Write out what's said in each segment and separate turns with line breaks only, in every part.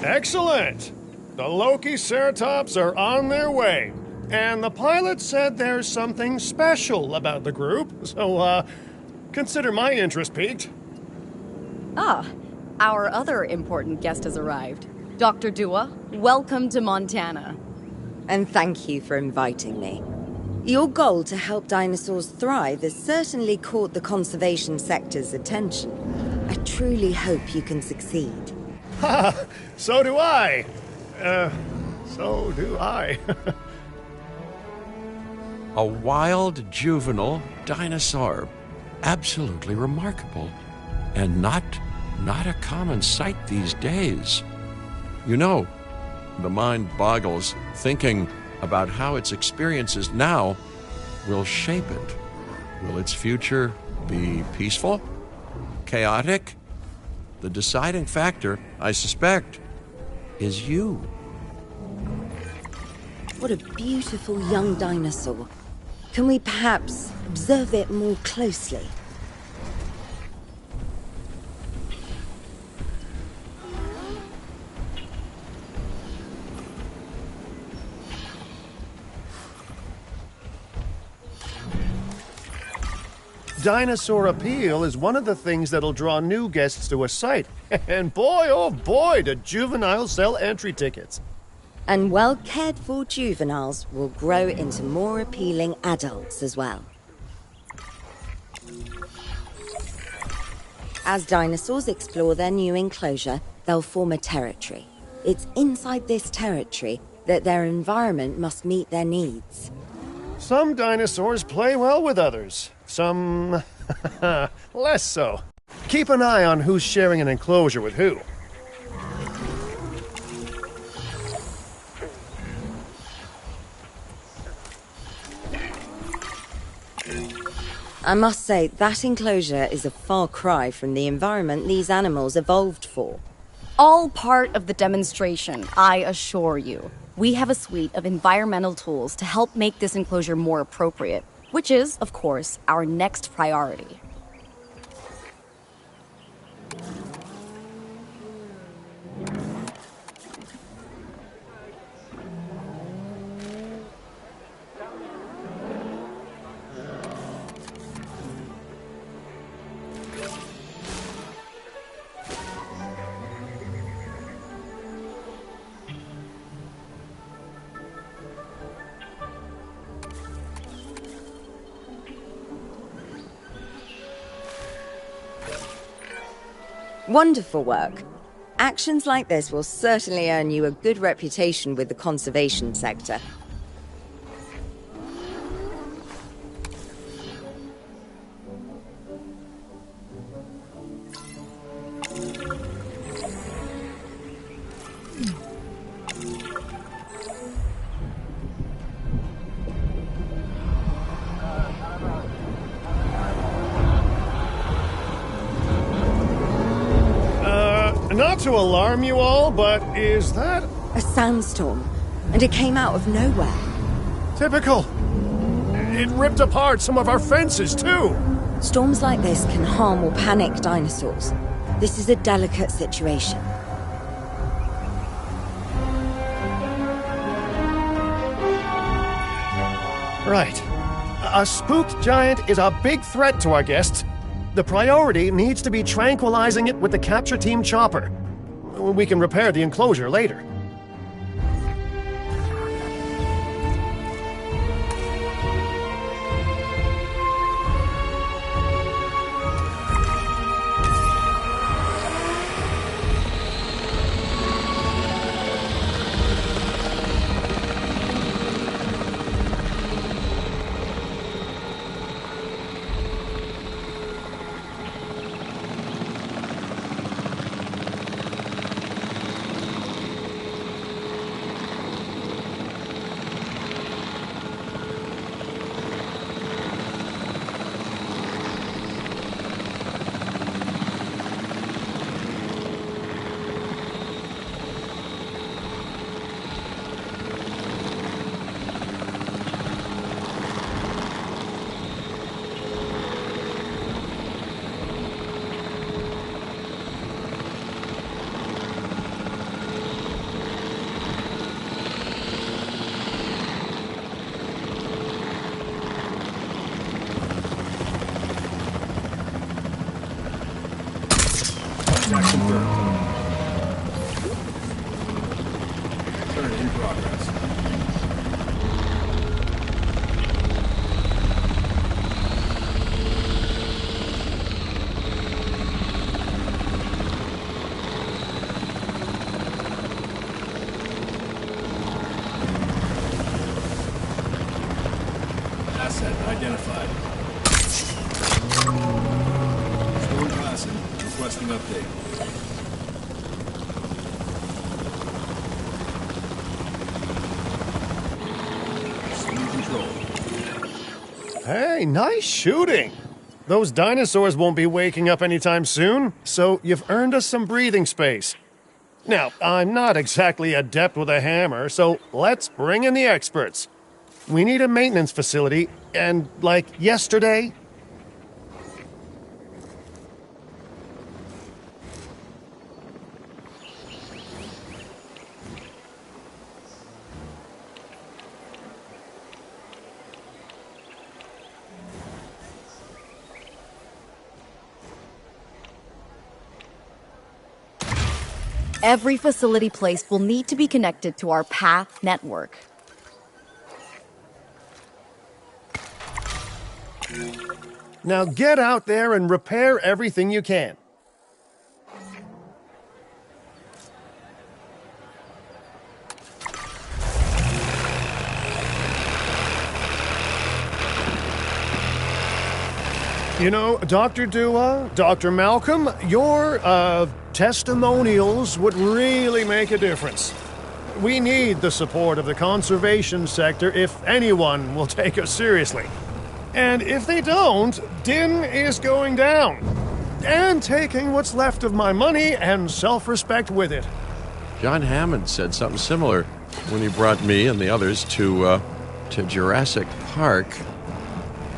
Excellent! The Loki-Ceratops are on their way. And the pilot said there's something special about the group, so, consider my interest piqued.
Ah, our other important guest has arrived. Dr. Dua, welcome to Montana.
And thank you for inviting me. Your goal to help dinosaurs thrive has certainly caught the conservation sector's attention. I truly hope you can succeed.
Ha! So do I! So do I.
A wild juvenile dinosaur. Absolutely remarkable. And not a common sight these days. You know, the mind boggles thinking about how its experiences now will shape it. Will its future be peaceful? Chaotic? The deciding factor, I suspect, is you.
What a beautiful young dinosaur. Can we perhaps observe it more closely?
Dinosaur appeal is one of the things that'll draw new guests to a site. And boy, oh boy, do juveniles sell entry tickets.
And well-cared-for juveniles will grow into more appealing adults as well. As dinosaurs explore their new enclosure, they'll form a territory. It's inside this territory that their environment must meet their needs.
Some dinosaurs play well with others. Some less so. Keep an eye on who's sharing an enclosure with who.
I must say, that enclosure is a far cry from the environment these animals evolved for.
All part of the demonstration, I assure you. We have a suite of environmental tools to help make this enclosure more appropriate, which is, of course, our next priority.
Wonderful work. Actions like this will certainly earn you a good reputation with the conservation sector.
Not to alarm you all, but is that
A sandstorm, and it came out of nowhere.
typical? It ripped apart some of our fences, too.
Storms like this can harm or panic dinosaurs. This is a delicate situation.
Right. A spooked giant is a big threat to our guests. The priority needs to be tranquilizing it with the capture team chopper. We can repair the enclosure later.
Contact confirmed. Turn in progress. Asset identified. Storm passing. Requesting update.
Hey, nice shooting. Those dinosaurs won't be waking up anytime soon, so you've earned us some breathing space. Now, I'm not exactly adept with a hammer, so let's bring in the experts. We need a maintenance facility, and like yesterday.
Every facility placed will need to be connected to our path network.
Now get out there and repair everything you can. You know, Dr. Dua, Dr. Malcolm, your, testimonials would really make a difference. We need the support of the conservation sector if anyone will take us seriously. And if they don't, Din is going down. And taking what's left of my money and self-respect with it.
John Hammond said something similar when he brought me and the others to Jurassic Park.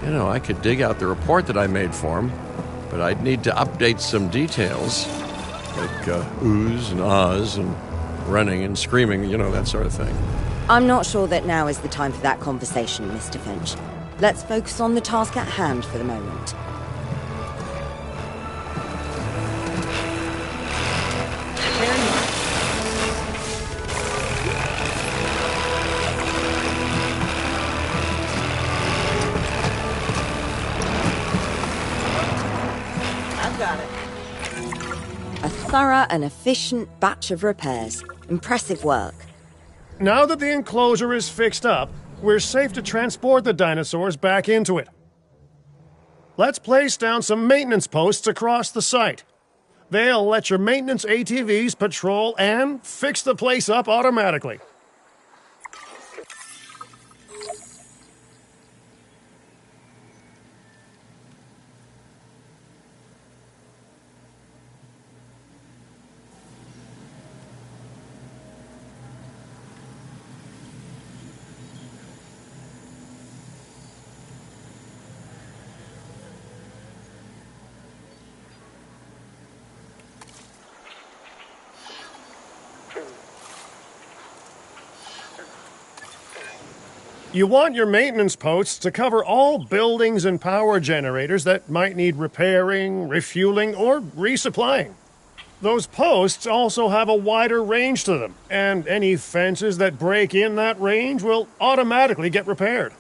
You know, I could dig out the report that I made for him, but I'd need to update some details, like oohs and ahs and running and screaming, you know, that sort of thing.
I'm not sure that now is the time for that conversation, Mr. Finch. Let's focus on the task at hand for the moment.
I've got it.
A thorough and efficient batch of repairs. Impressive work.
Now that the enclosure is fixed up, we're safe to transport the dinosaurs back into it. Let's place down some maintenance posts across the site. They'll let your maintenance ATVs patrol and fix the place up automatically. You want your maintenance posts to cover all buildings and power generators that might need repairing, refueling, or resupplying. Those posts also have a wider range to them, and any fences that break in that range will automatically get repaired.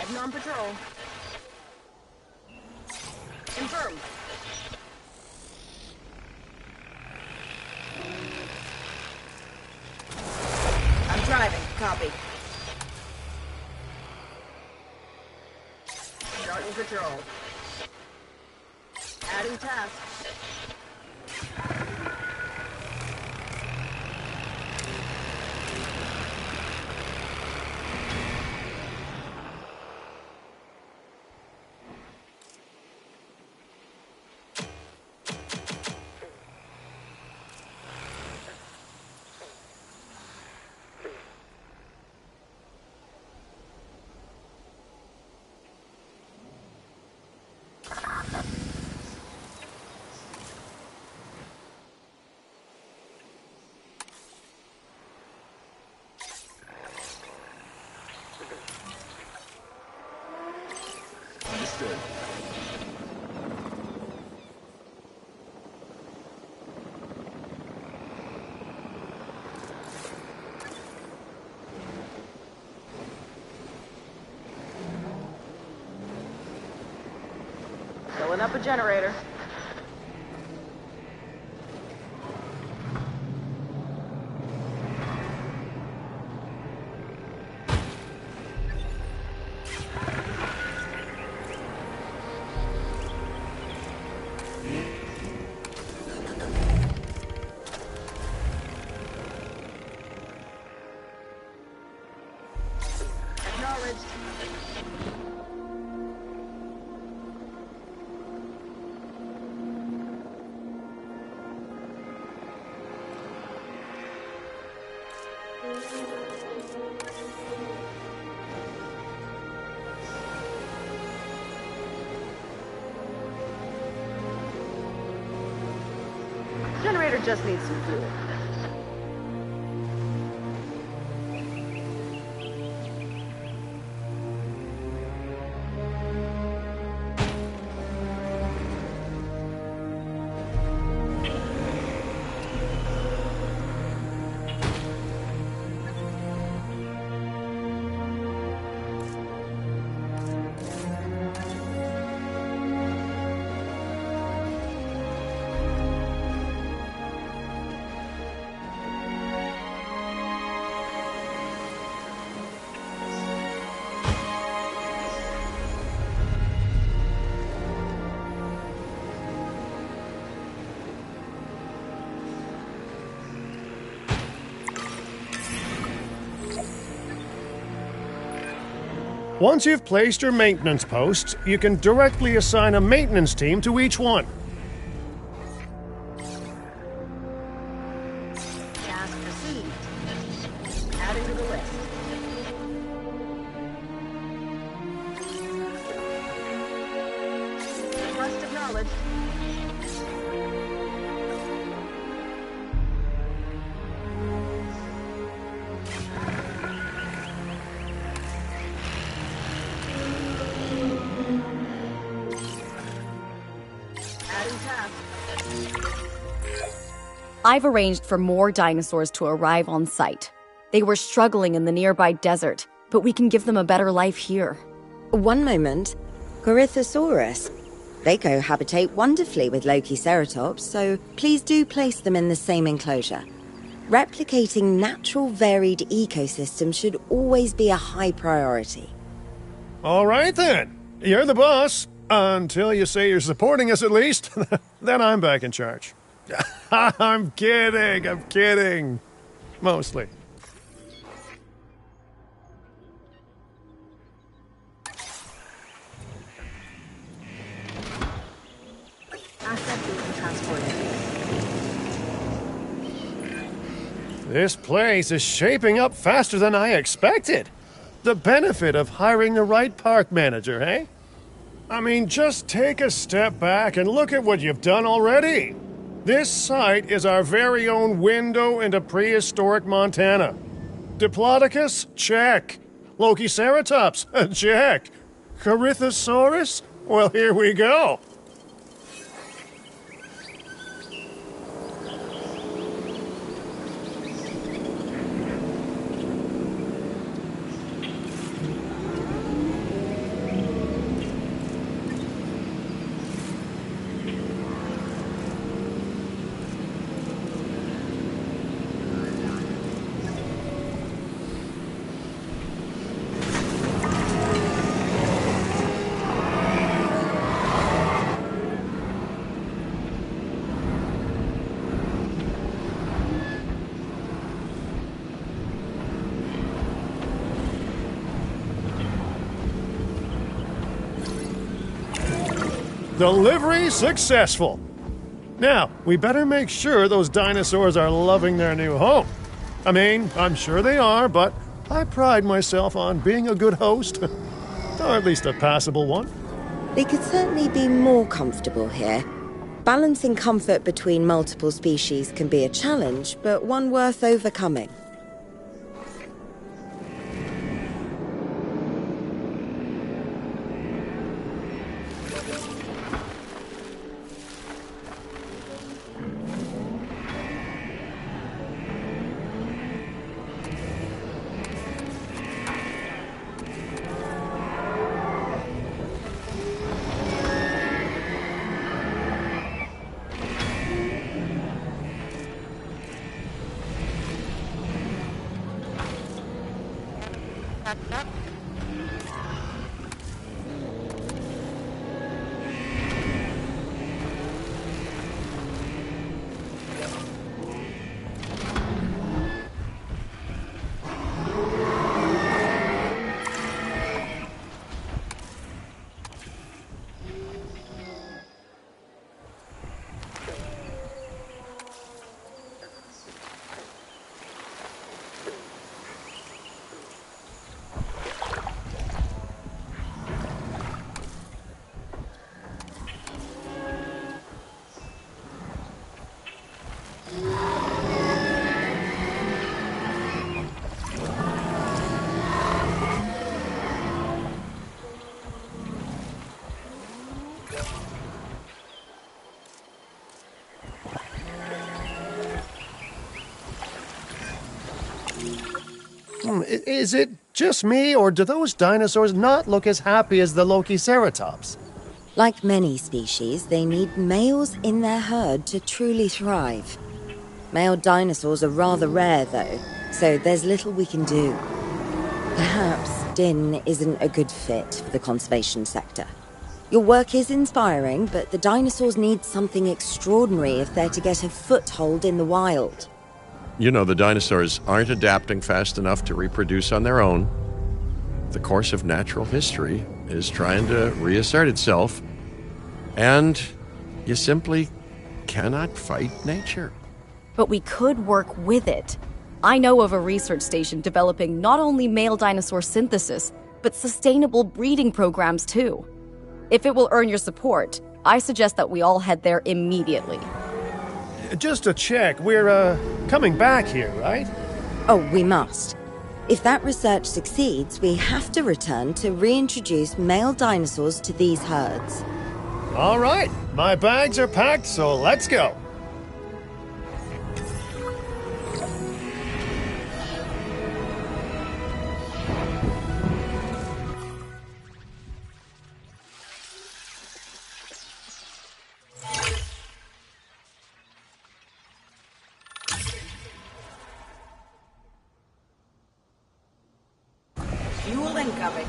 Heading on patrol. Confirm. I'm driving. Copy. Starting patrol. Adding task.
Understood.
Filling up a generator. Acknowledged. Generator just needs some fuel.
Once you've placed your maintenance posts, you can directly assign a maintenance team to each one.
Task received. Adding to the list. Request acknowledged. Adding task.
I've arranged for more dinosaurs to arrive on site. They were struggling in the nearby desert, but we can give them a better life here.
One moment. Corythosaurus. They cohabitate wonderfully with Lokiceratops, so please do place them in the same enclosure. Replicating natural varied ecosystems should always be a high priority.
All right then. You're the boss. Until you say you're supporting us at least. Then I'm back in charge. I'm kidding. Mostly.
Asset being transported.
This place is shaping up faster than I expected. The benefit of hiring the right park manager, eh? I mean, just take a step back and look at what you've done already. This site is our very own window into prehistoric Montana. Diplodocus? Check. Lokiceratops? Check. Corythosaurus? Well, here we go. Delivery successful. Now, we better make sure those dinosaurs are loving their new home. I mean, I'm sure they are, but I pride myself on being a good host. Or at least a passable one.
They could certainly be more comfortable here. Balancing comfort between multiple species can be a challenge, but one worth overcoming.
Is it just me, or do those dinosaurs not look as happy as the Lokiceratops?
Like many species, they need males in their herd to truly thrive. Male dinosaurs are rather rare, though, so there's little we can do. Perhaps Din isn't a good fit for the conservation sector. Your work is inspiring, but the dinosaurs need something extraordinary if they're to get a foothold in the wild.
You know, the dinosaurs aren't adapting fast enough to reproduce on their own. The course of natural history is trying to reassert itself, and you simply cannot fight nature.
But we could work with it. I know of a research station developing not only male dinosaur synthesis, but sustainable breeding programs too. If it will earn your support, I suggest that we all head there immediately.
Just to check, we're, coming back here, right?
Oh, we must. If that research succeeds, we have to return to reintroduce male dinosaurs to these herds.
All right, my bags are packed, so let's go.
Fuel incoming.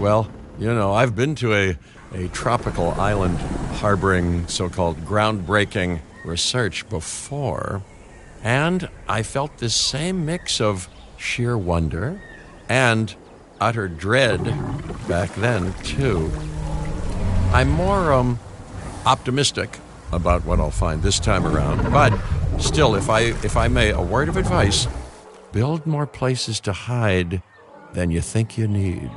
Well, you know, I've been to a tropical island harboring so-called groundbreaking research before, and I felt this same mix of sheer wonder and utter dread back then, too. I'm more optimistic about what I'll find this time around, but still, if I may, a word of advice: build more places to hide than you think you need.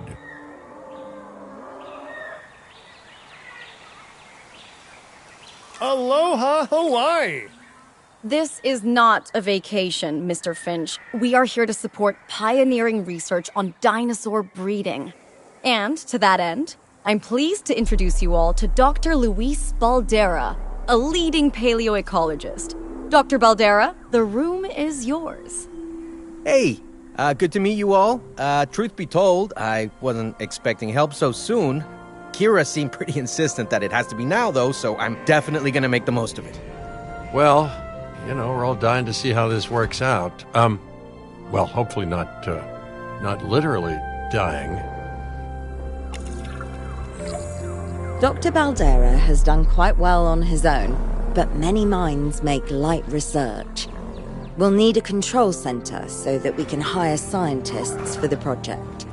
Aloha Hawaii!
This is not a vacation, Mr. Finch. We are here to support pioneering research on dinosaur breeding. And to that end, I'm pleased to introduce you all to Dr. Luis Baldera, a leading paleoecologist. Dr. Baldera, the room is yours.
Hey, good to meet you all. Truth be told, I wasn't expecting help so soon. Kira seemed pretty insistent that it has to be now, though, so I'm definitely gonna make the most of it.
Well, you know, we're all dying to see how this works out. Well, hopefully not literally dying.
Dr. Baldera has done quite well on his own, but many minds make light research. We'll need a control center so that we can hire scientists for the project.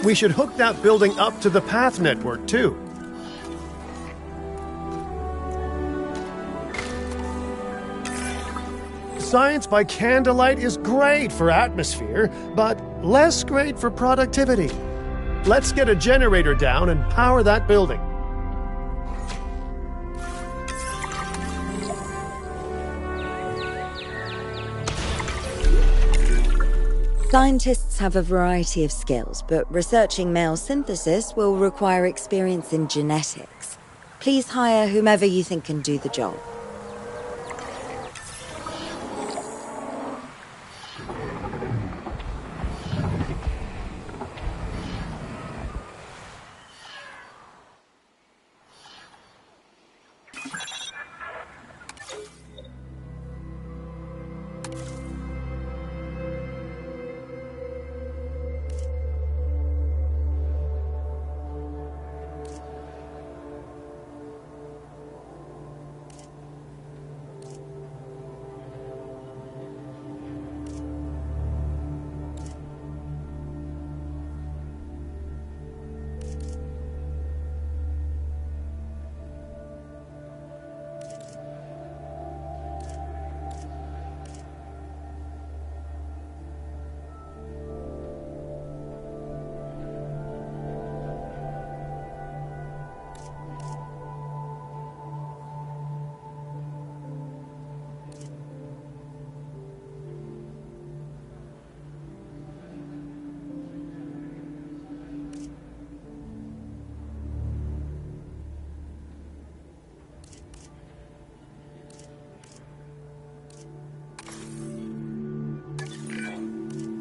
We should hook that building up to the path network, too. Science by candlelight is great for atmosphere, but less great for productivity. Let's get a generator down and power that building.
Scientists have a variety of skills, but researching male synthesis will require experience in genetics. Please hire whomever you think can do the job.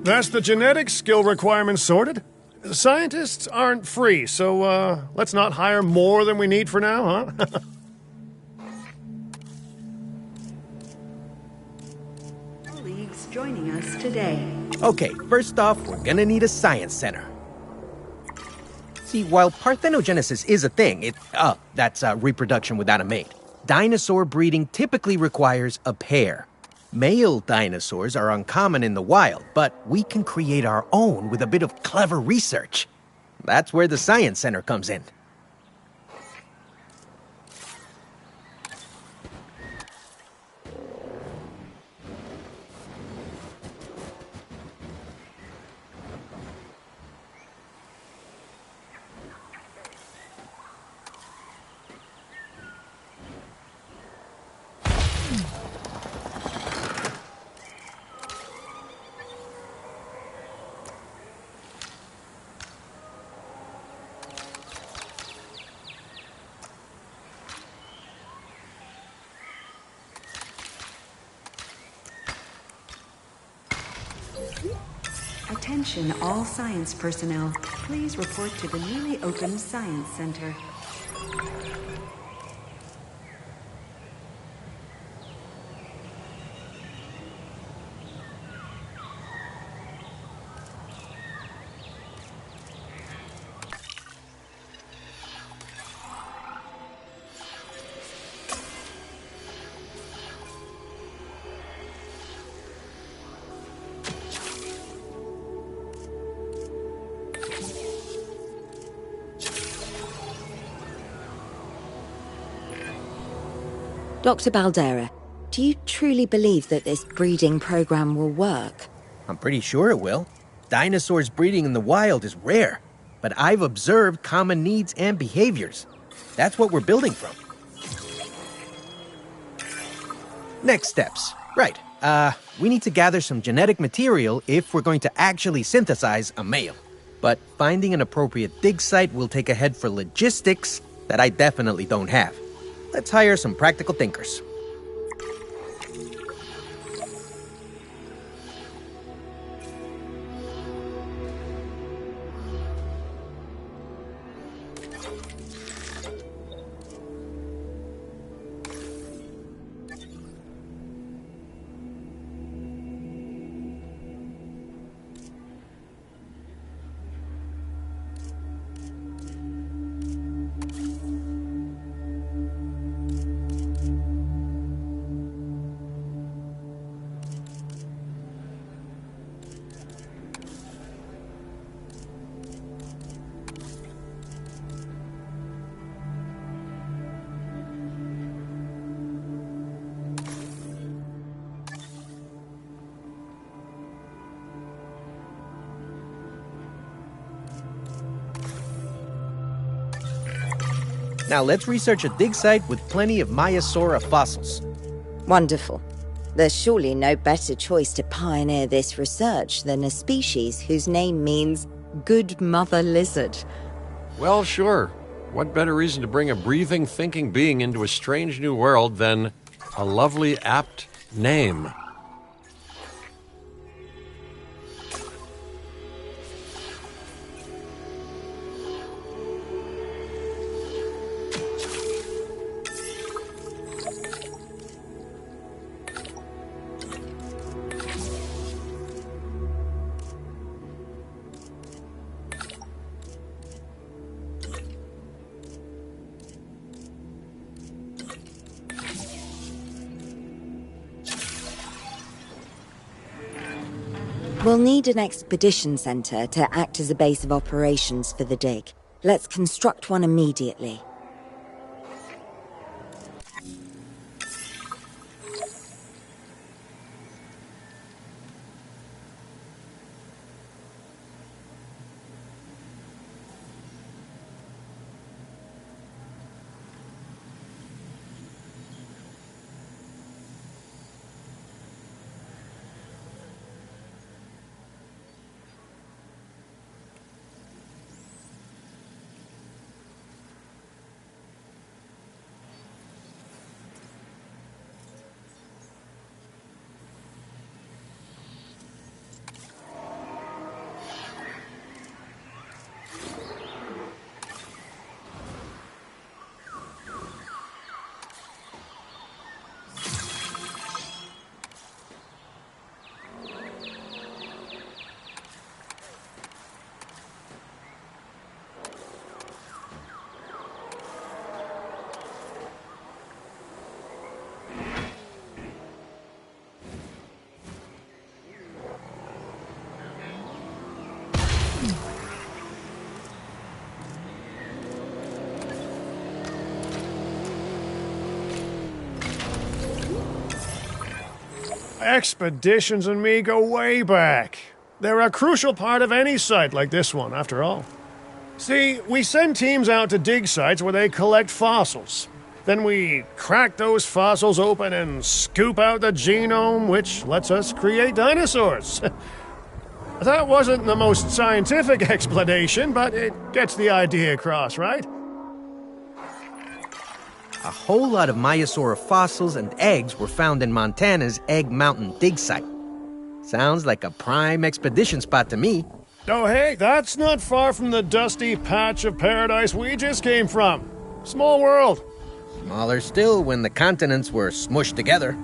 That's the genetic skill requirements sorted. Scientists aren't free, so let's not hire more than we need for now, huh?
Colleagues joining us today.
Okay, first off, we're gonna need a science center. See, while parthenogenesis is a thing, that's reproduction without a mate. Dinosaur breeding typically requires a pair. Male dinosaurs are uncommon in the wild, but we can create our own with a bit of clever research. That's where the Science Center comes in.
Attention all science personnel. Please report to the newly opened Science Center.
Dr. Baldera, do you truly believe that this breeding program will work?
I'm pretty sure it will. Dinosaurs breeding in the wild is rare, but I've observed common needs and behaviors. That's what we're building from. Next steps. Right. We need to gather some genetic material if we're going to actually synthesize a male. But finding an appropriate dig site will take a head for logistics that I definitely don't have. Let's hire some practical thinkers. Now let's research a dig site with plenty of Maiasaura fossils.
Wonderful. There's surely no better choice to pioneer this research than a species whose name means good mother lizard.
Well, sure. What better reason to bring a breathing, thinking being into a strange new world than a lovely, apt name?
We'll need an expedition center to act as a base of operations for the dig. Let's construct one immediately.
Expeditions and me go way back. They're a crucial part of any site like this one, after all. See, we send teams out to dig sites where they collect fossils. Then we crack those fossils open and scoop out the genome, which lets us create dinosaurs. That wasn't the most scientific explanation, but it gets the idea across, right?
A whole lot of Maiasaura fossils and eggs were found in Montana's Egg Mountain dig site. Sounds like a prime expedition spot to me.
Oh hey, that's not far from the dusty patch of paradise we just came from. Small world.
Smaller still when the continents were smushed together.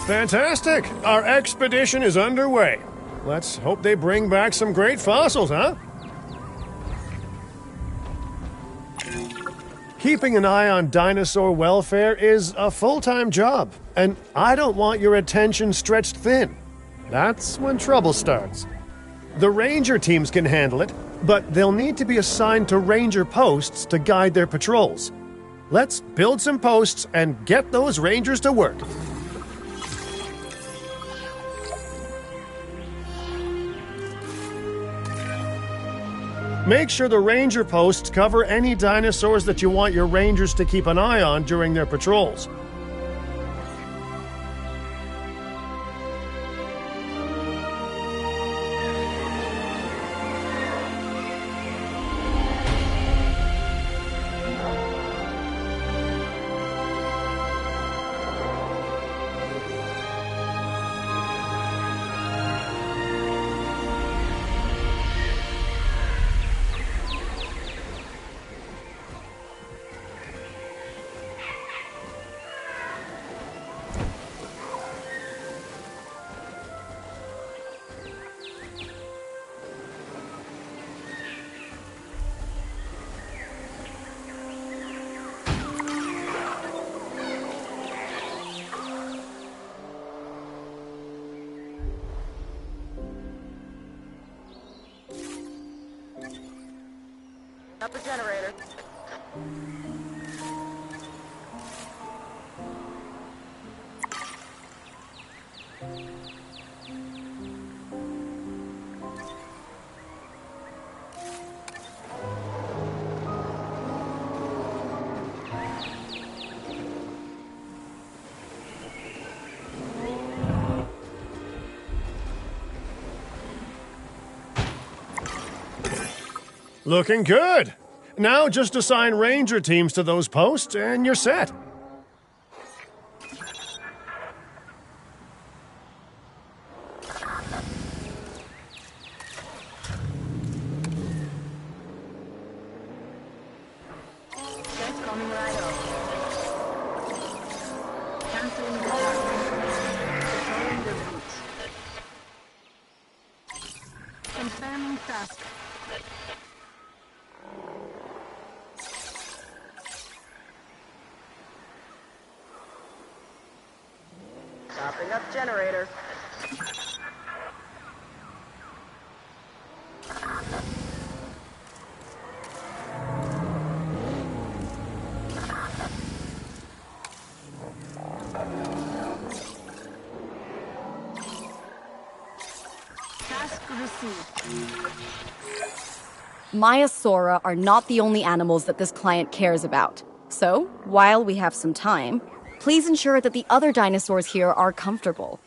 Fantastic! Our expedition is underway. Let's hope they bring back some great fossils, huh? Keeping an eye on dinosaur welfare is a full-time job, and I don't want your attention stretched thin. That's when trouble starts. The ranger teams can handle it, but they'll need to be assigned to ranger posts to guide their patrols. Let's build some posts and get those rangers to work. Make sure the ranger posts cover any dinosaurs that you want your rangers to keep an eye on during their patrols.
Up a generator.
Looking good. Now just assign ranger teams to those posts and you're set.
Just coming right up. Canceling the target. Controlling the route. Confirming task. Stopping up generator. Task received.
Maiasaura are not the only animals that this client cares about. So, while we have some time, please ensure that the other dinosaurs here are comfortable.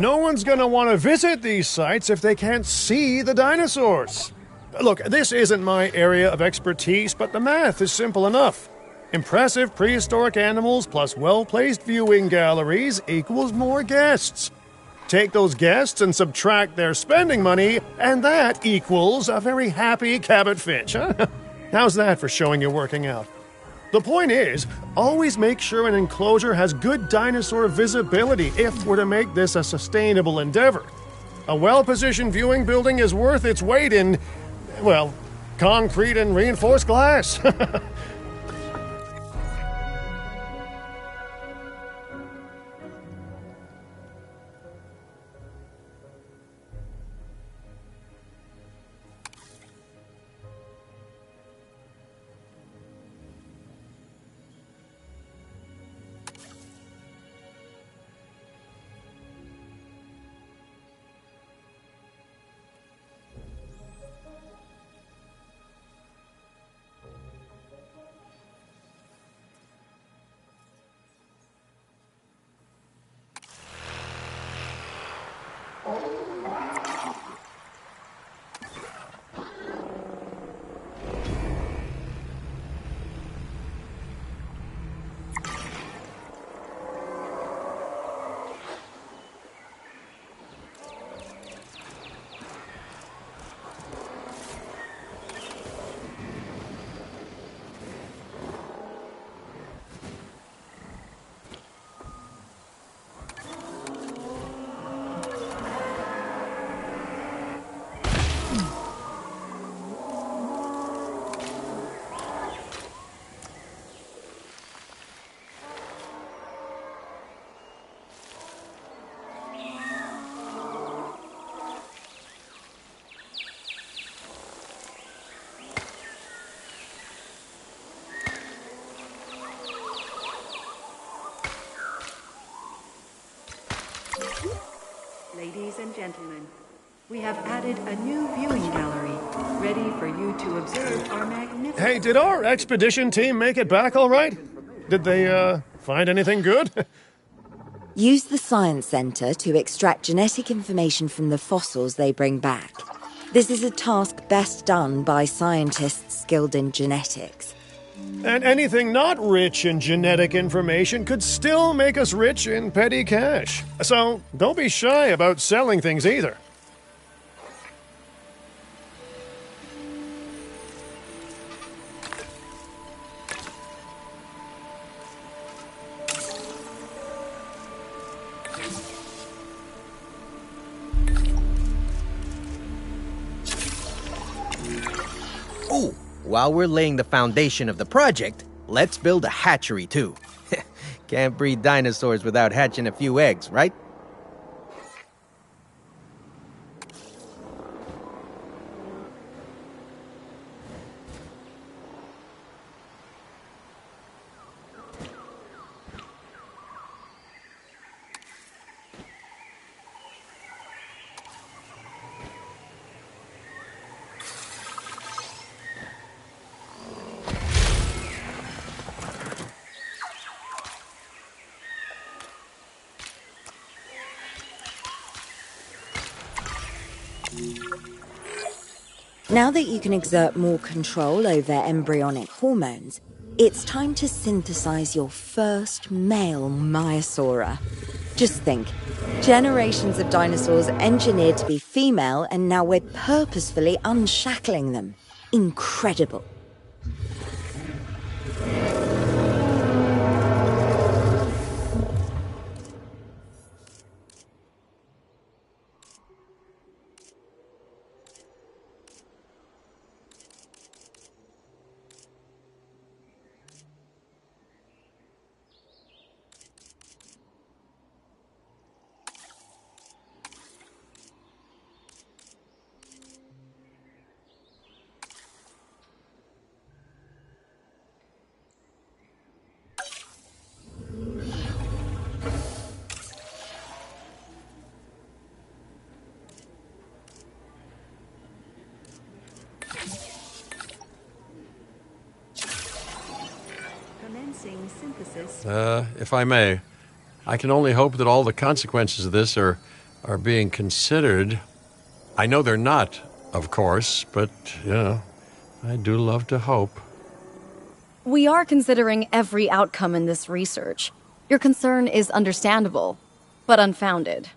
no one's gonna want to visit these sites if they can't see the dinosaurs. Look, this isn't my area of expertise, but the math is simple enough. Impressive prehistoric animals plus well-placed viewing galleries equals more guests. Take those guests and subtract their spending money, and that equals a very happy Cabot Finch, huh? How's that for showing you're working out? The point is, always make sure an enclosure has good dinosaur visibility if we're to make this a sustainable endeavor. A well-positioned viewing building is worth its weight in, well, concrete and reinforced glass.
Ladies and gentlemen, we have added a new viewing gallery, ready for you to observe our magnificent...
Hey, did our expedition team make it back all right? Did they, find anything good?
Use the Science Center to extract genetic information from the fossils they bring back. This is a task best done by scientists skilled in genetics.
And anything not rich in genetic information could still make us rich in petty cash. So don't be shy about selling things either.
Oh, while we're laying the foundation of the project, let's build a hatchery too. Can't breed dinosaurs without hatching a few eggs, right?
Now that you can exert more control over embryonic hormones, it's time to synthesize your first male Maiasaura. Just think, generations of dinosaurs engineered to be female, and now we're purposefully unshackling them. Incredible.
Synthesis.
If I may, I can only hope that all the consequences of this are are being considered. I know they're not, of course, but, I do love to hope.
We are considering every outcome in this research. Your concern is understandable, but unfounded.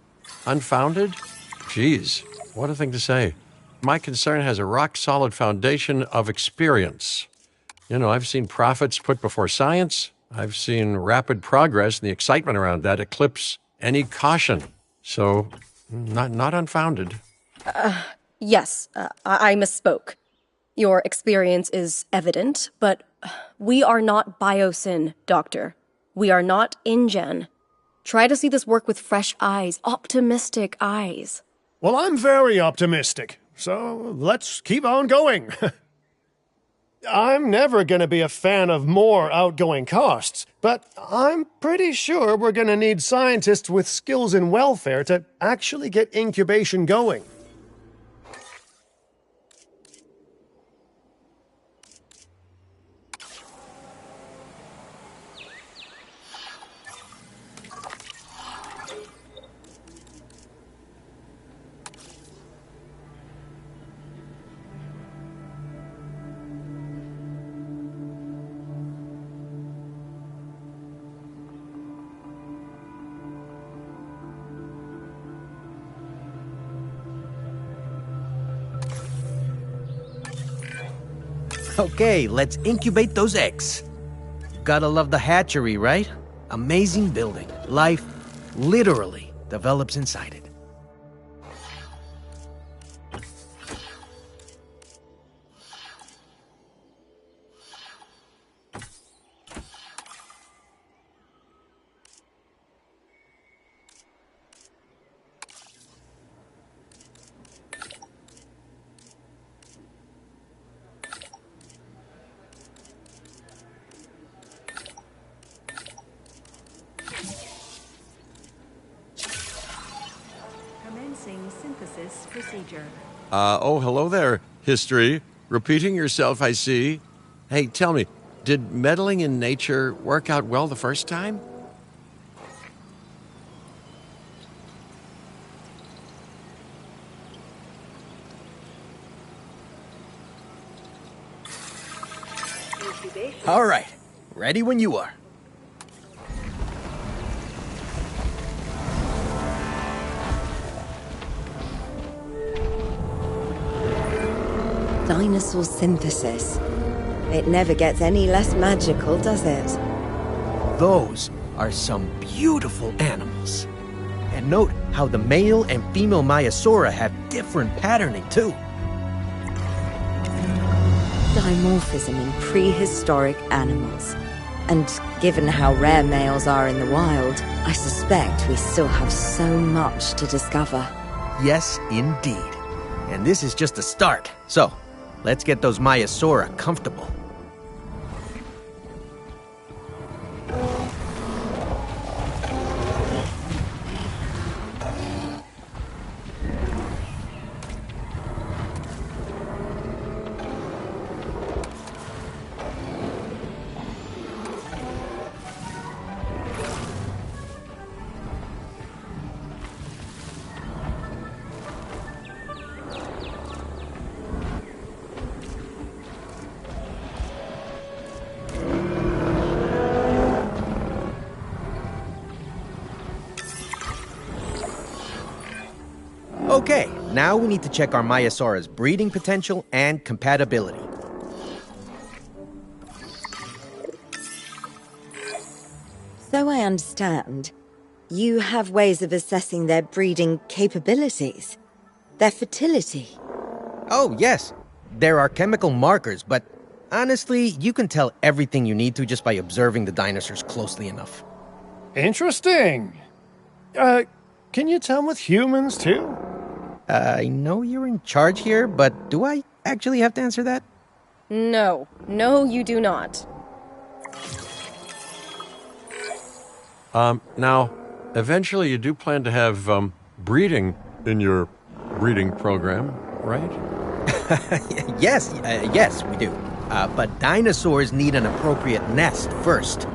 Unfounded? Geez, what a thing to say. My concern has a rock-solid foundation of experience. I've seen profits put before science. I've seen rapid progress, and the excitement around that eclipse any caution. So, not unfounded.
Yes, I misspoke. Your experience is evident, but we are not Biosyn, Doctor. We are not InGen. Try to see this work with fresh eyes, optimistic eyes.
Well, I'm very optimistic, so let's keep on going. I'm never going to be a fan of more outgoing costs, but I'm pretty sure we're going to need scientists with skills in welfare to actually get incubation going.
Okay, let's incubate those eggs. Gotta love the hatchery, right? Amazing building. Life literally develops inside it.
Commencing synthesis procedure.
Hello there, history. Repeating yourself, I see. Hey, tell me, did meddling in nature work out well the first time?
All right, ready when you are.
Dinosaur synthesis. It never gets any less magical, does it?
Those are some beautiful animals. And note how the male and female Maiasaura have different patterning too.
Dimorphism in prehistoric animals. And given how rare males are in the wild, I suspect we still have so much to discover.
Yes, indeed. And this is just a start. So, let's get those Maiasaura comfortable. Okay, now we need to check our Maiasaura's breeding potential and compatibility.
So I understand, you have ways of assessing their breeding capabilities, their fertility.
Oh, yes. There are chemical markers, but honestly, you can tell everything you need to just by observing the dinosaurs closely enough.
Interesting. Can you tell with humans, too?
I know you're in charge here, but do I actually have to answer that?
No, you do not.
Now, eventually you do plan to have, breeding in your breeding program, right?
Yes, we do. But dinosaurs need an appropriate nest first.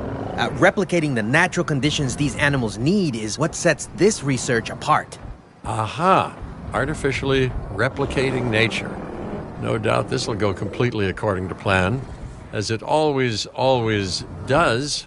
Replicating the natural conditions these animals need is what sets this research apart.
Aha! Artificially replicating nature. No doubt this will go completely according to plan, as it always does.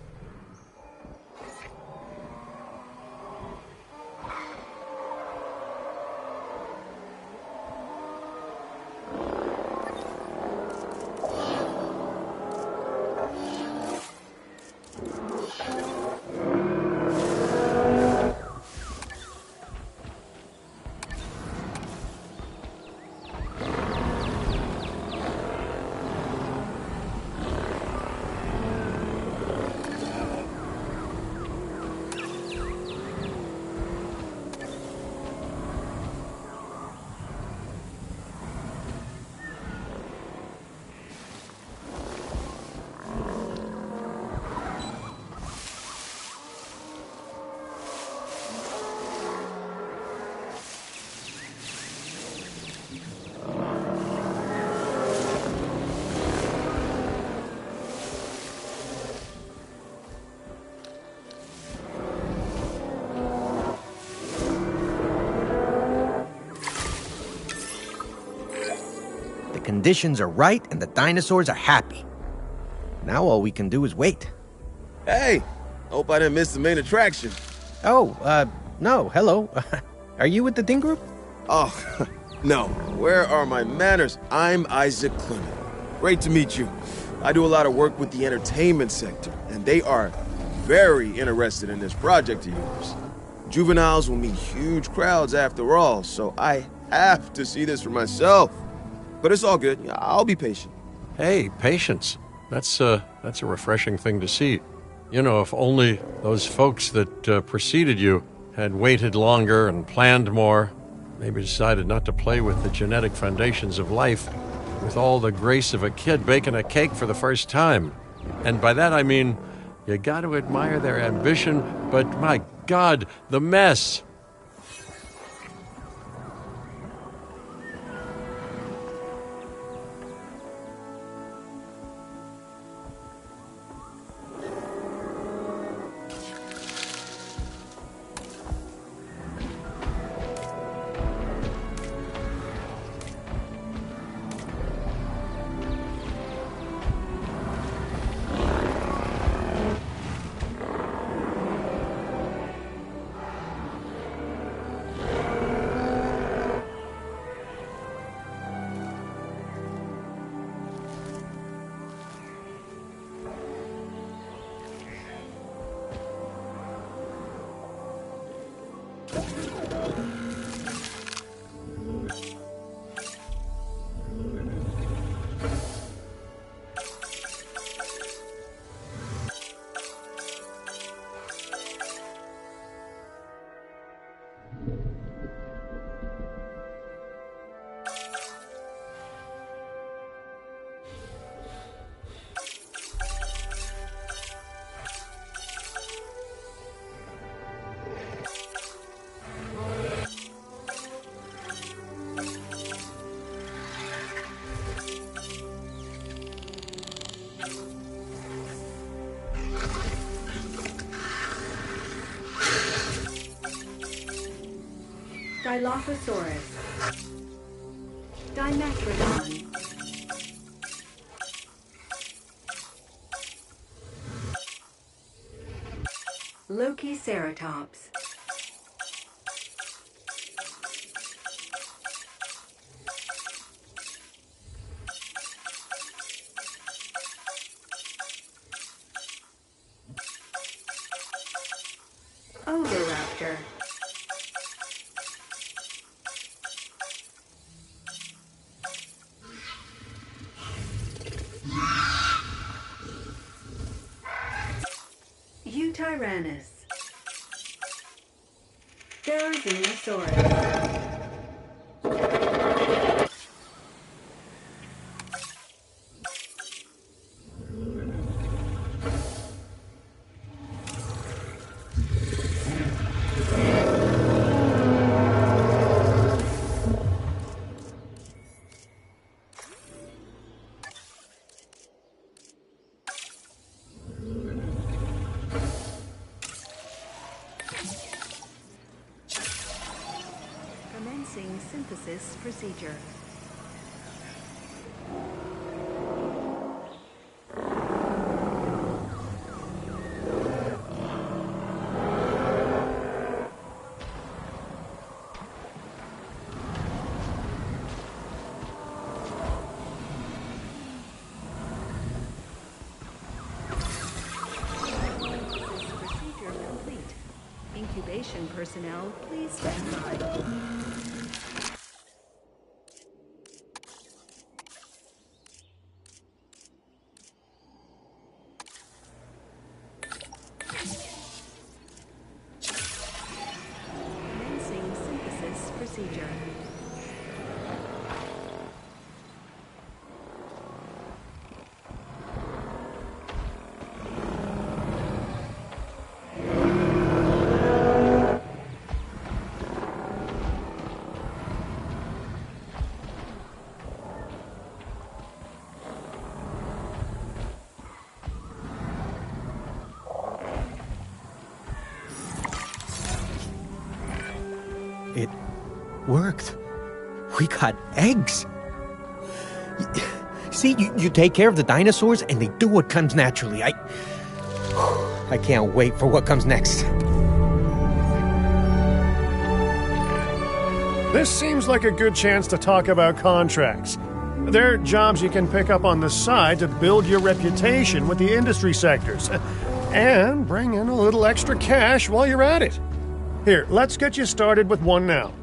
The conditions are right and the dinosaurs are happy. Now all we can do is wait.
Hey, hope I didn't miss the main attraction.
Oh, no, hello. Are you with the Ding Group?
Oh, no. Where are my manners? I'm Isaac Clement. Great to meet you. I do a lot of work with the entertainment sector, and they are very interested in this project of yours. Juveniles will meet huge crowds after all, so I have to see this for myself. But it's all good. I'll be patient.
Hey, patience. That's a refreshing thing to see. You know, if only those folks that preceded you had waited longer and planned more, maybe decided not to play with the genetic foundations of life with all the grace of a kid baking a cake for the first time. And by that I mean, you got to admire their ambition, but my God, the mess.
Dilophosaurus. Dimetrodon. Lokiceratops. Oviraptor. Eutyrannus. Therizinosaurus. Commencing synthesis procedure. Incubation personnel, please stand by. Commencing synthesis procedure.
It worked. We got eggs. See, you take care of the dinosaurs and they do what comes naturally. I can't wait for what comes next.
This seems like a good chance to talk about contracts. They're jobs you can pick up on the side to build your reputation with the industry sectors. And bring in a little extra cash while you're at it. Here, let's get you started with one now.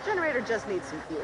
Generator just needs some fuel.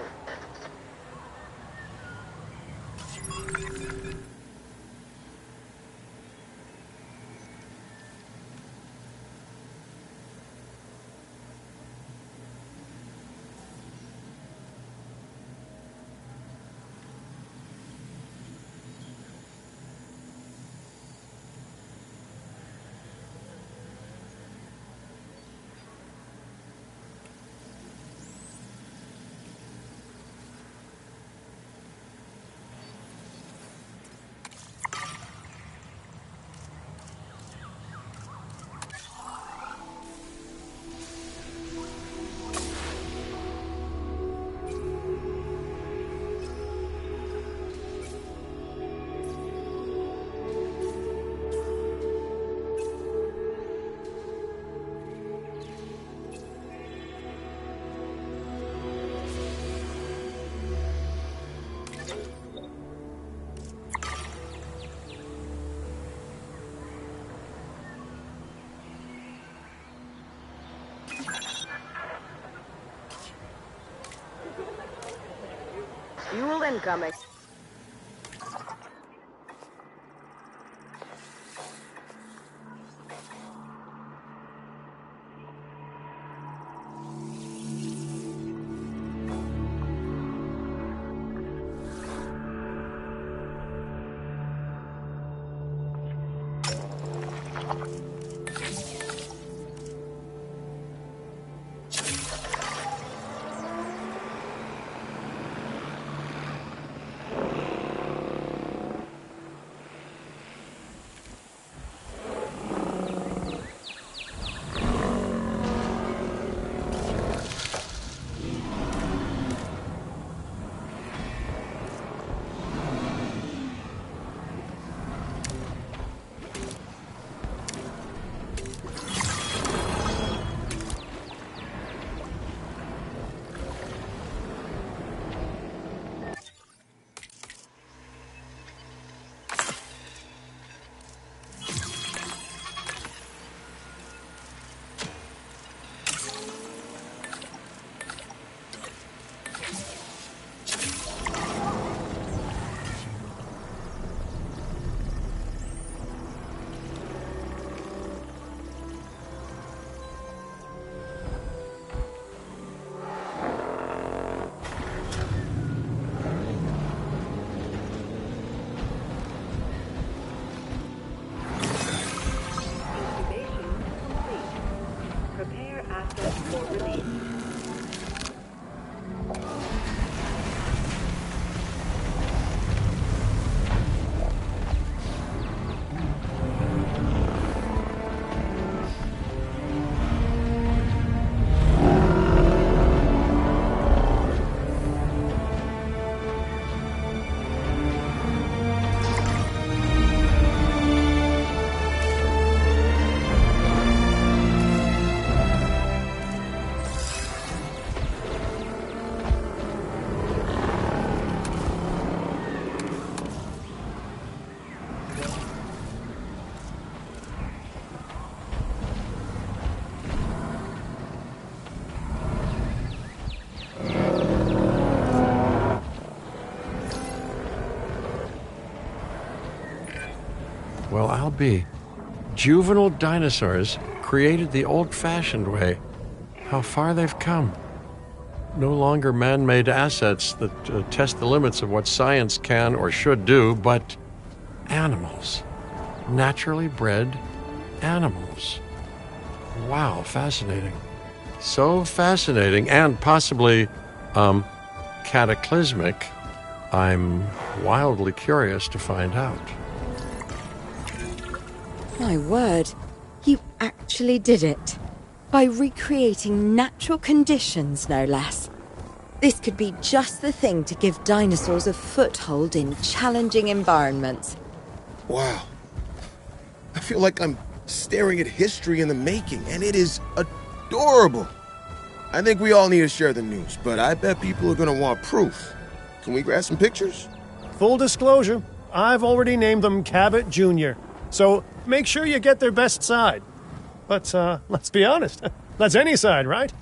Fuel incoming.
well be. Juvenile dinosaurs created the old-fashioned way. How far they've come. No longer man-made assets that test the limits of what science can or should do, but animals. Naturally bred animals. Wow, fascinating. So fascinating and possibly, cataclysmic. I'm wildly curious to find out.
My word, you actually did it. By recreating natural conditions, no less. This could be just the thing to give dinosaurs a foothold in challenging environments.
Wow. I feel like I'm staring at history in the making, and it is adorable. I think we all need to share the news, but I bet people are gonna want proof. Can we grab some pictures?
Full disclosure, I've already named them Cabot Jr., so make sure you get their best side. But, let's be honest, that's any side, right?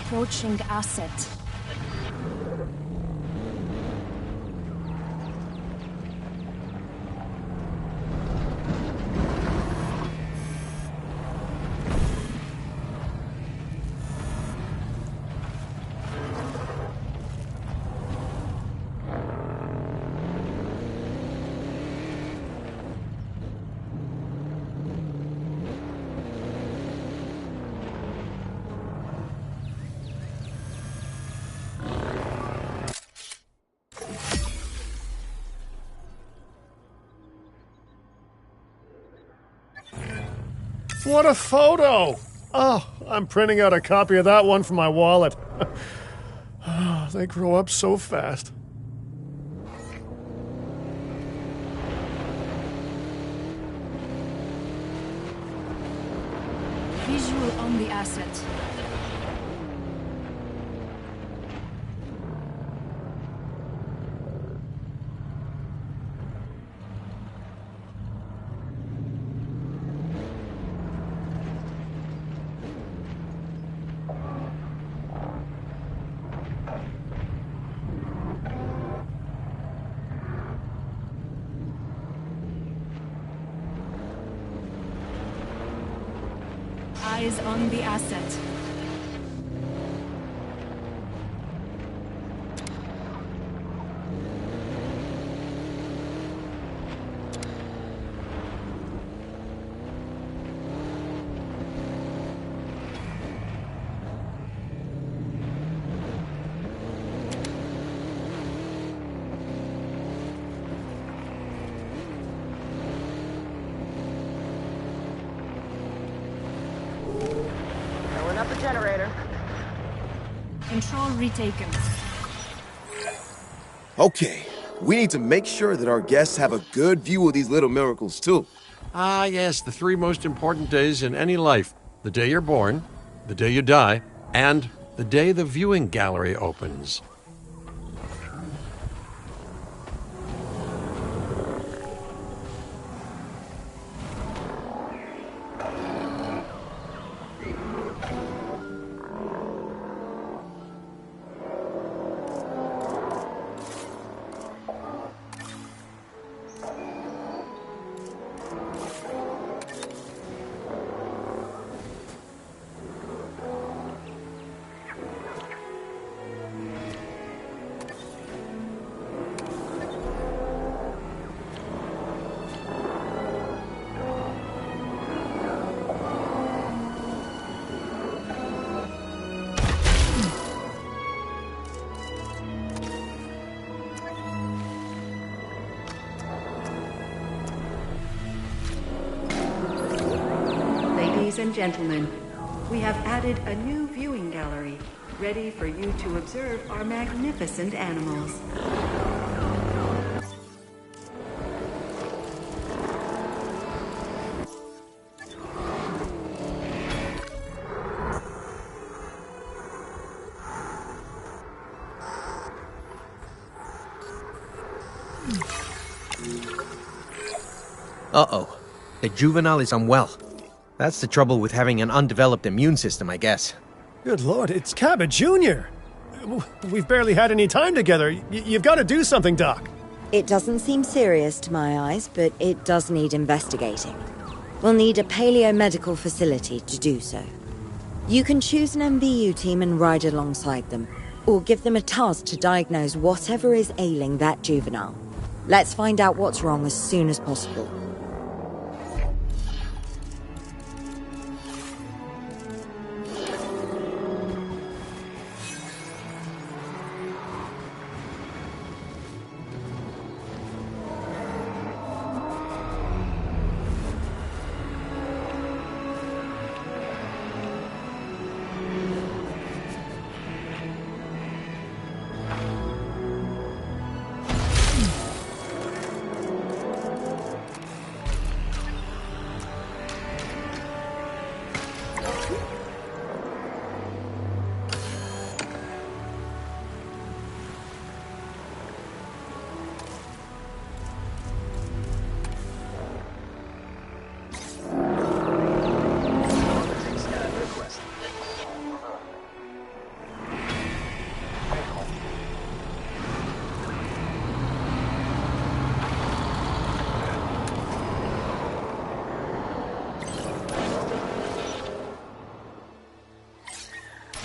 Approaching asset.
What a photo! Oh, I'm printing out a copy of that one for my wallet. Oh, they grow up so fast.
Visual on the asset. Eyes on the asset. Control retaken.
Okay, we need to make sure that our guests have a good view of these little miracles, too.
Ah, yes, the three most important days in any life: the day you're born, the day you die, and the day the viewing gallery opens.
Ladies and gentlemen, we have added a new viewing gallery, ready for you to observe our magnificent animals.
Uh-oh. The juvenile is unwell. That's the trouble with having an undeveloped immune system, I guess.
Good lord, it's Cabot Jr. We've barely had any time together. You've got to do something, Doc.
It doesn't seem serious to my eyes, but it does need investigating. We'll need a paleo-medical facility to do so. You can choose an MVU team and ride alongside them, or give them a task to diagnose whatever is ailing that juvenile. Let's find out what's wrong as soon as possible.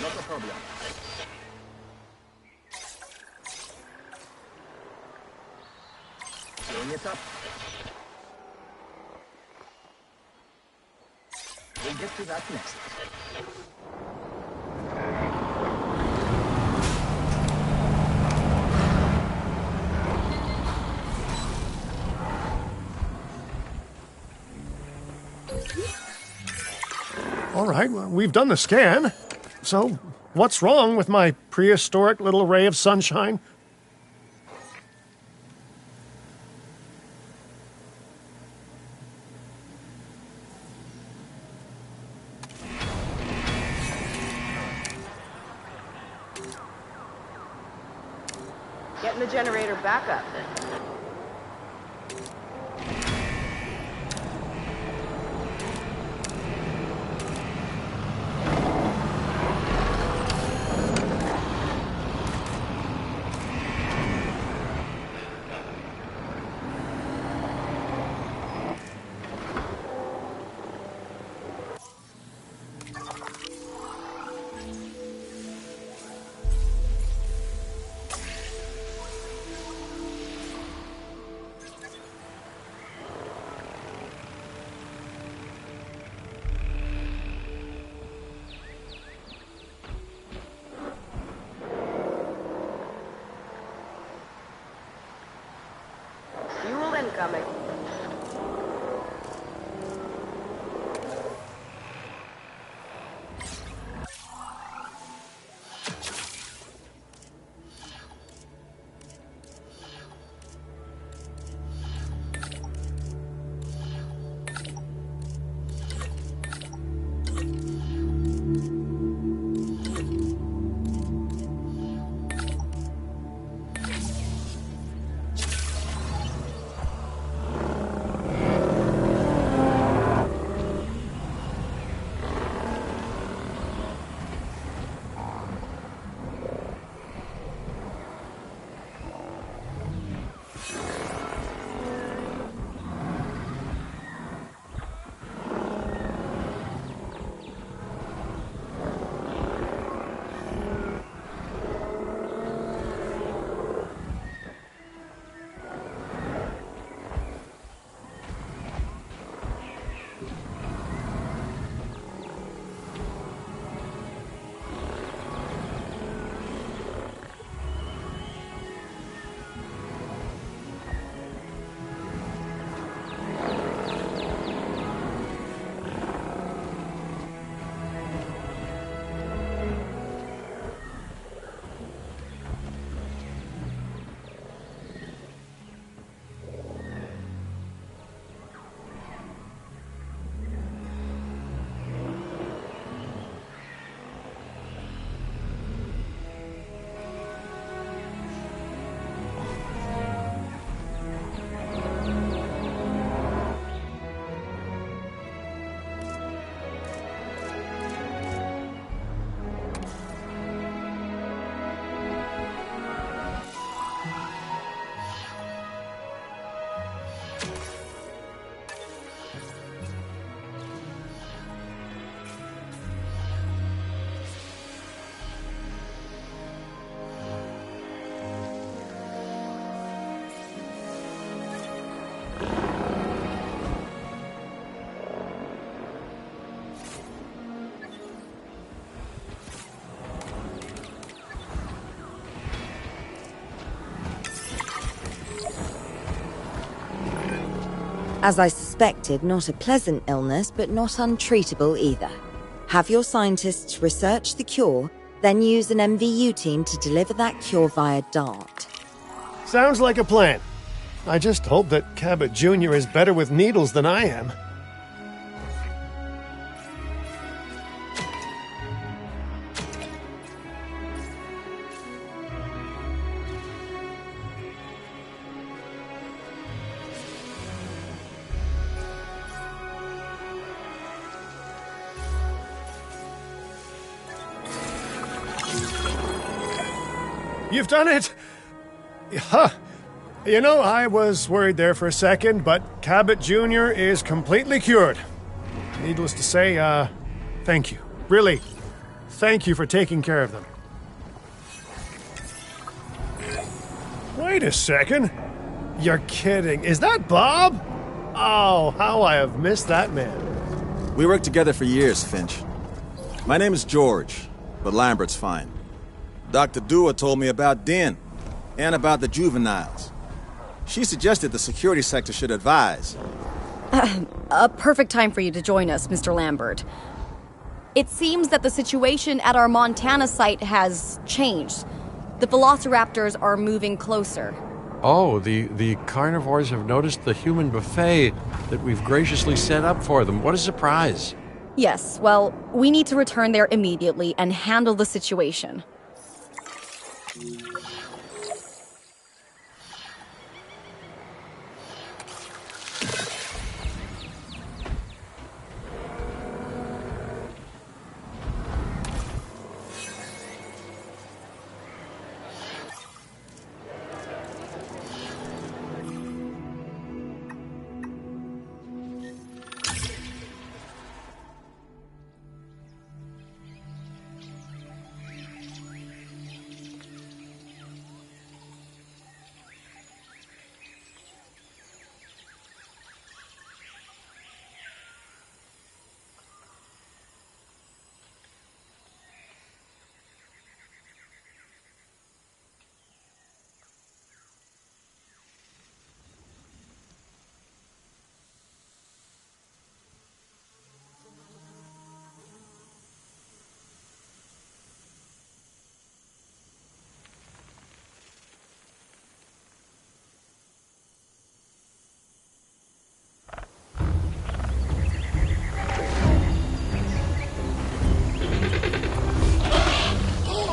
Not a problem. Filling it up. We'll get to that next.
All right, well, we've done the scan. So, what's wrong with my prehistoric little ray of sunshine?
Getting the generator back up. Fuel incoming.
As I suspected, not a pleasant illness, but not untreatable either. Have your scientists research the cure, then use an MVU team to deliver that cure via DART.
Sounds like a plan. I just hope that Cabot Jr. is better with needles than I am. You've done it! Huh. You know, I was worried there for a second, but Cabot Jr. is completely cured. Needless to say, thank you. Really, thank you for taking care of them. Wait a second. You're kidding. Is that Bob? Oh, how I have missed that man.
We worked together for years, Finch. My name is George, but Lambert's fine. Dr. Dua told me about Din, and about the juveniles. She suggested the security sector should advise.
A perfect time for you to join us, Mr. Lambert. It seems that the situation at our Montana site has changed. The velociraptors are moving closer.
Oh, the carnivores have noticed the human buffet that we've graciously set up for them. What a surprise.
Yes, well, we need to return there immediately and handle the situation.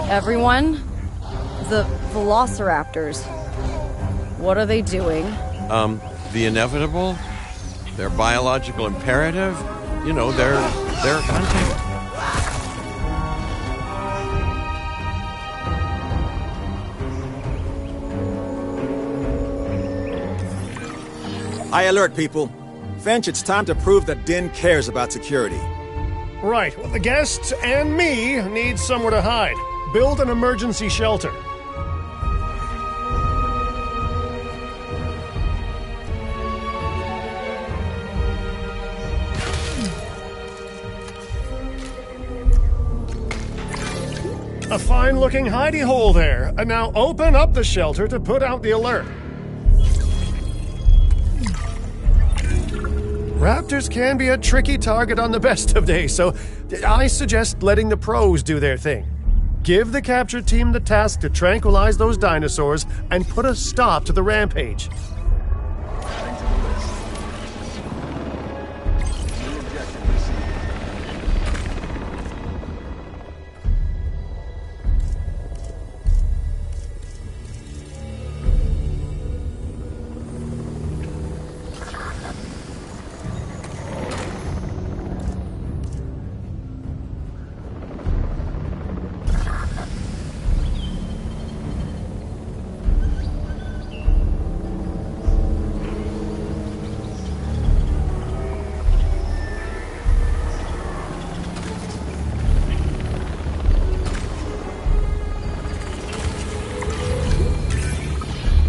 Everyone, the velociraptors. What are they doing?
The inevitable, their biological imperative, you know, they're hunting.
High alert, people. Finch, it's time to prove that Din cares about security.
Right, well, the guests and me need somewhere to hide. Build an emergency shelter. A fine-looking hidey hole there. And now open up the shelter to put out the alert. Raptors can be a tricky target on the best of days, so I suggest letting the pros do their thing. Give the capture team the task to tranquilize those dinosaurs and put a stop to the rampage.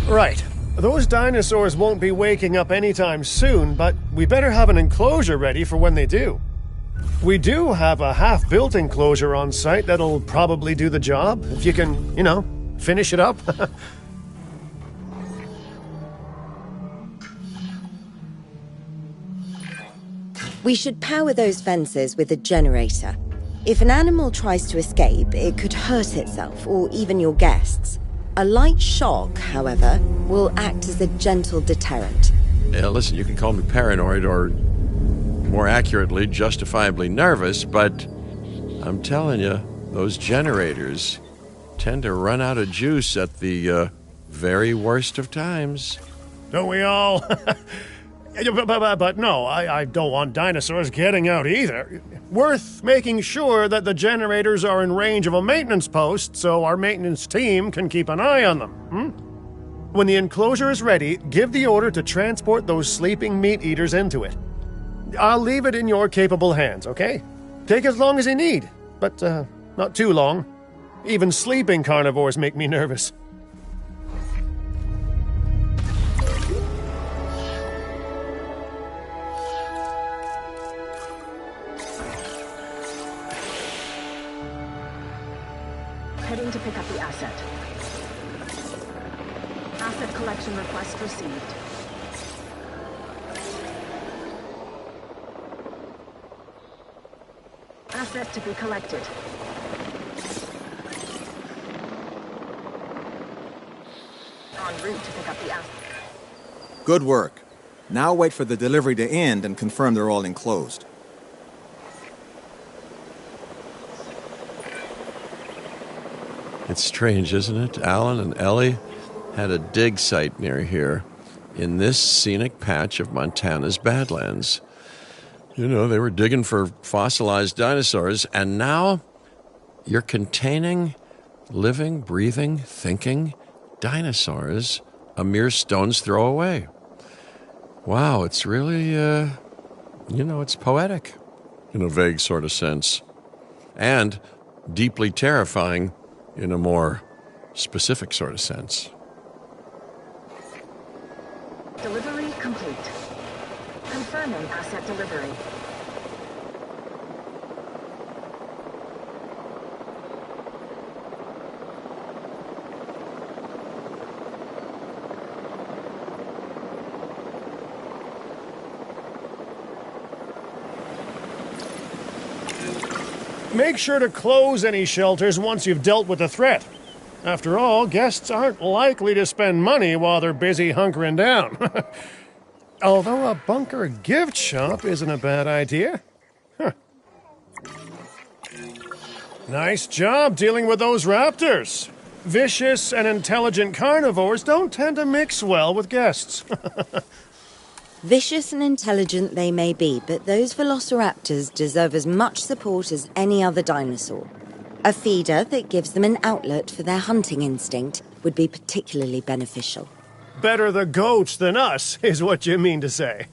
Right. Those dinosaurs won't be waking up anytime soon, but we better have an enclosure ready for when they do. We do have a half-built enclosure on site that'll probably do the job, if you can, you know, finish it up.
We should power those fences with a generator. If an animal tries to escape, it could hurt itself or even your guests. A light shock, however, will act as a gentle deterrent.
Yeah, listen, you can call me paranoid or, more accurately, justifiably nervous, but I'm telling you, those generators tend to run out of juice at the very worst of times.
Don't we all? But no, I don't want dinosaurs getting out either. Worth making sure that the generators are in range of a maintenance post so our maintenance team can keep an eye on them. When the enclosure is ready, give the order to transport those sleeping meat eaters into it. I'll leave it in your capable hands, okay? Take as long as you need, but not too long. Even sleeping carnivores make me nervous.
Heading to pick up the asset. Asset collection request received. Asset to be collected. En route to pick up the asset.
Good work. Now wait for the delivery to end and confirm they're all enclosed.
It's strange, isn't it? Alan and Ellie had a dig site near here in this scenic patch of Montana's Badlands. You know, they were digging for fossilized dinosaurs, and now you're containing living, breathing, thinking dinosaurs a mere stone's throw away. Wow, it's really, it's poetic in a vague sort of sense, and deeply terrifying in a more specific sort of sense.
Delivery complete. Confirming asset delivery.
Make sure to close any shelters once you've dealt with the threat. After all, guests aren't likely to spend money while they're busy hunkering down. Although a bunker gift shop isn't a bad idea. Huh. Nice job dealing with those raptors. Vicious and intelligent carnivores don't tend to mix well with guests.
Vicious and intelligent they may be, but those velociraptors deserve as much support as any other dinosaur. A feeder that gives them an outlet for their hunting instinct would be particularly beneficial.
Better the goats than us, is what you mean to say.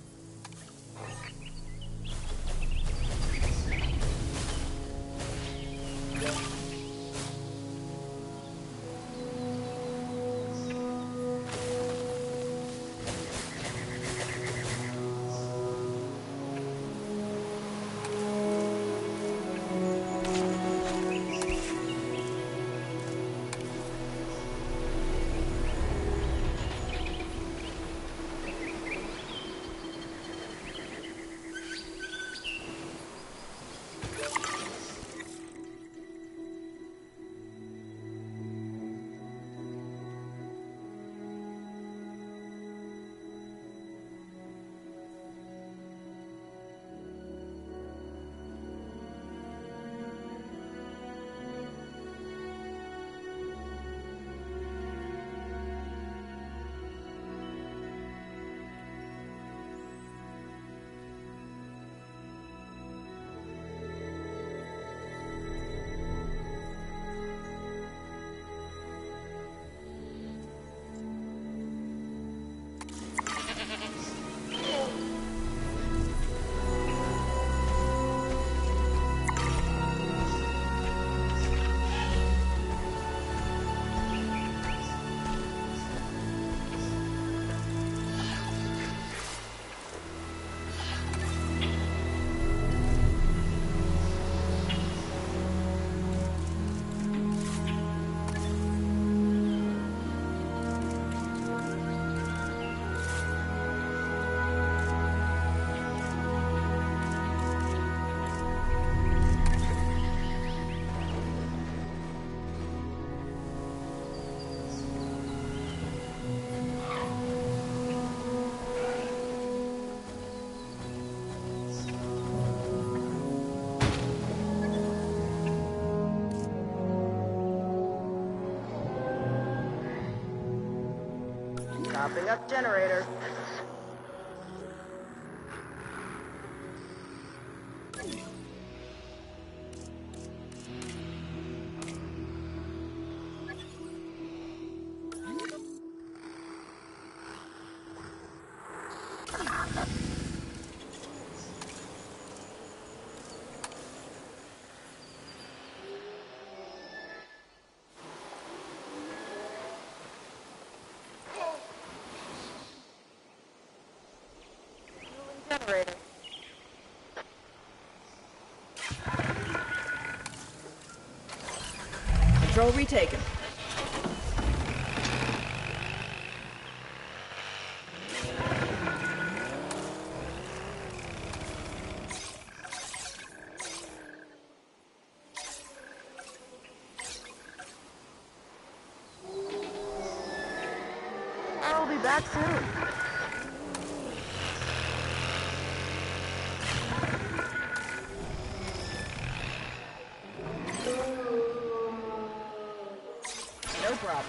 Topping up generator. Generator.
Control retaken.
I'll be back soon.
No problem.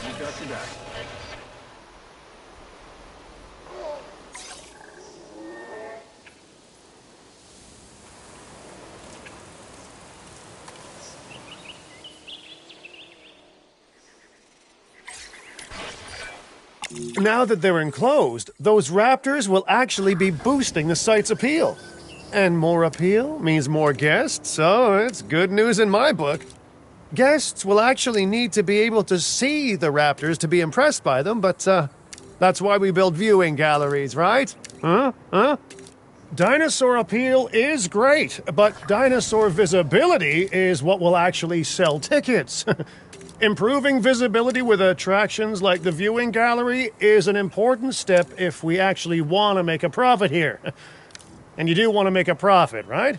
You got your back.
Now that they're enclosed, those raptors will actually be boosting the site's appeal. And more appeal means more guests, so it's good news in my book. Guests will actually need to be able to see the raptors to be impressed by them, but that's why we build viewing galleries, right? Huh? Dinosaur appeal is great, but dinosaur visibility is what will actually sell tickets. Improving visibility with attractions like the viewing gallery is an important step if we actually want to make a profit here. And you do want to make a profit, right?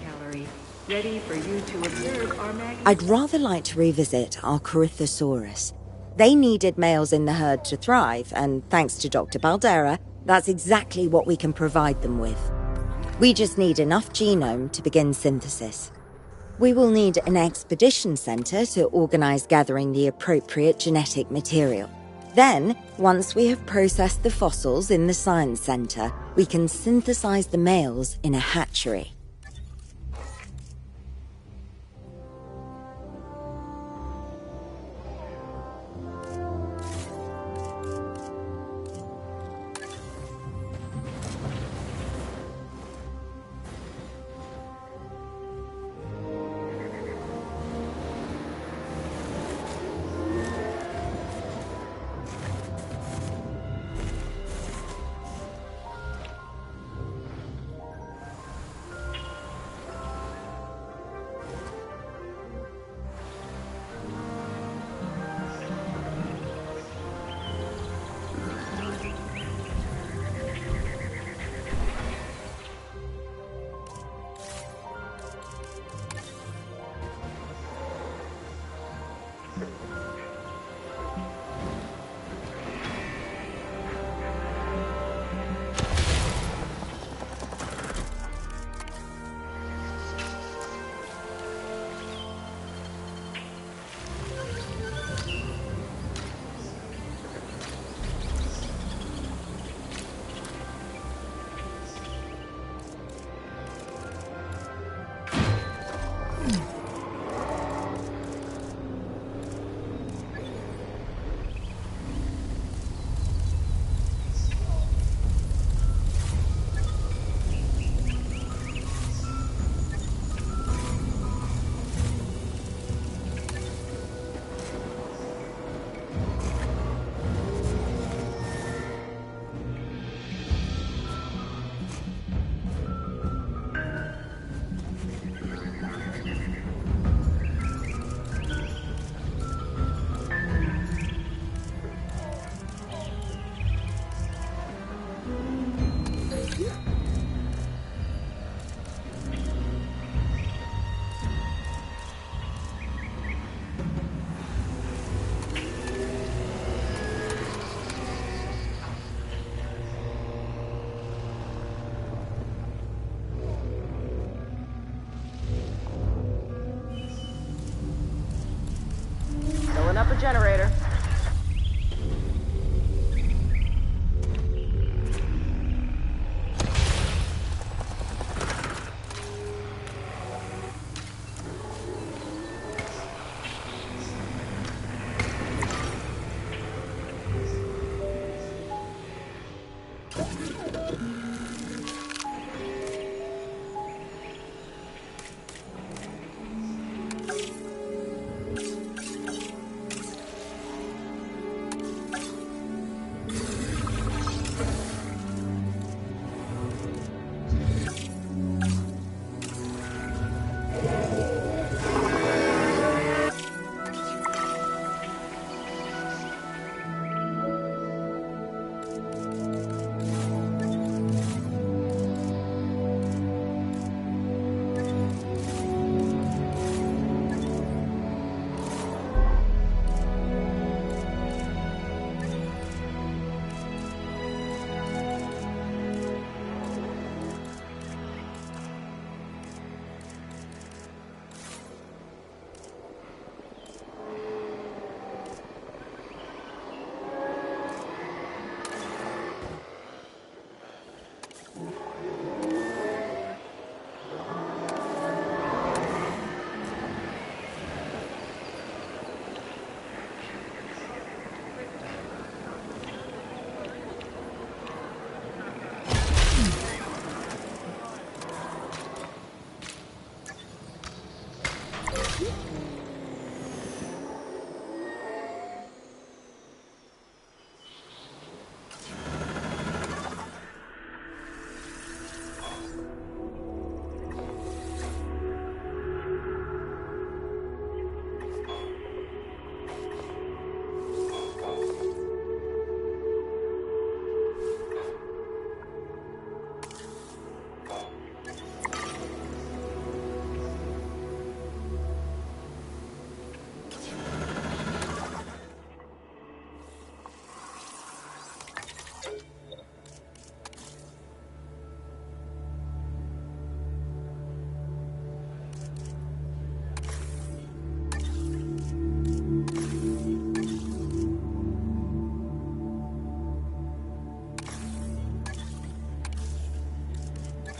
Gallery. Ready for you to observe our
I'd rather like to revisit our Corythosaurus. They needed males in the herd to thrive, and thanks to Dr. Baldera, that's exactly what we can provide them with. We just need enough genome to begin synthesis. We will need an expedition center to organize gathering the appropriate genetic material. Then, once we have processed the fossils in the science center, we can synthesize the males in a hatchery.
up a generator.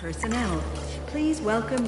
Personnel, please welcome